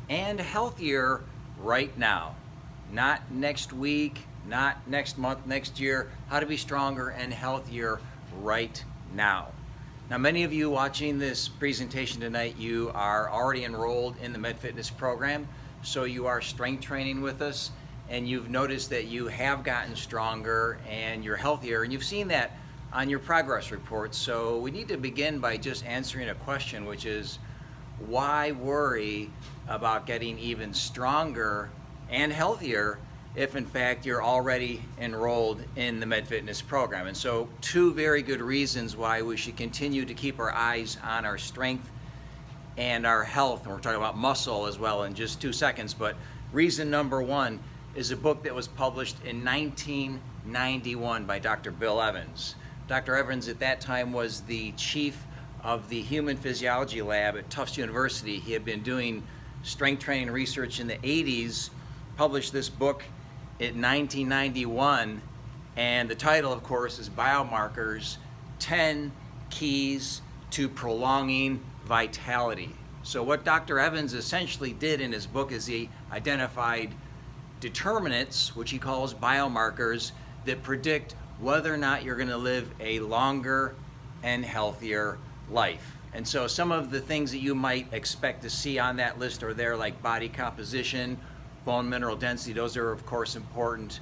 and healthier right now. Not next week, not next month, next year. How to be stronger and healthier right now. Now, many of you watching this presentation tonight, you are already enrolled in the Med Fitness program, so you are strength training with us, and you've noticed that you have gotten stronger and you're healthier, and you've seen that on your progress reports. So we need to begin by just answering a question, which is, why worry about getting even stronger and healthier if in fact you're already enrolled in the Med Fitness program? And so two very good reasons why we should continue to keep our eyes on our strength and our health. And we're talking about muscle as well in just 2 seconds. But reason number one is a book that was published in 1991 by Dr. Bill Evans. Dr. Evans at that time was the chief of the Human Physiology Lab at Tufts University. He had been doing strength training research in the 80s, published this book in 1991, and the title, of course, is Biomarkers, 10 Keys to Prolonging Vitality. So what Dr. Evans essentially did in his book is he identified determinants, which he calls biomarkers, that predict whether or not you're going to live a longer and healthier life. And so some of the things that you might expect to see on that list are there, like body composition, bone mineral density. Those are of course important,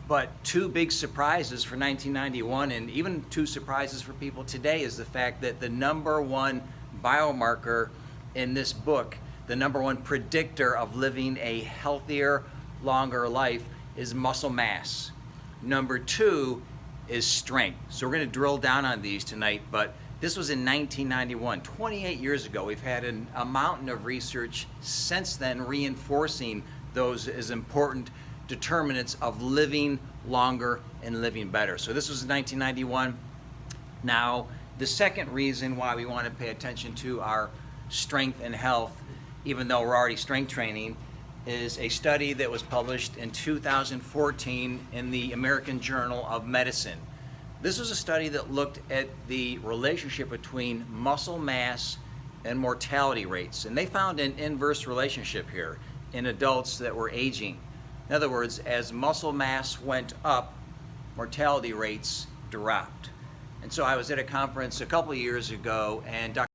but two big surprises for 1991, and even two surprises for people today, is the fact that the number one biomarker in this book, the number one predictor of living a healthier, longer life, is muscle mass. Number two is strength. So we're going to drill down on these tonight, but this was in 1991, 28 years ago. We've had a mountain of research since then reinforcing those as important determinants of living longer and living better. So this was in 1991. Now, the second reason why we want to pay attention to our strength and health, even though we're already strength training, is a study that was published in 2014 in the American Journal of Medicine. This was a study that looked at the relationship between muscle mass and mortality rates, and they found an inverse relationship here in adults that were aging. In other words, as muscle mass went up, mortality rates dropped. And so I was at a conference a couple of years ago, and Dr.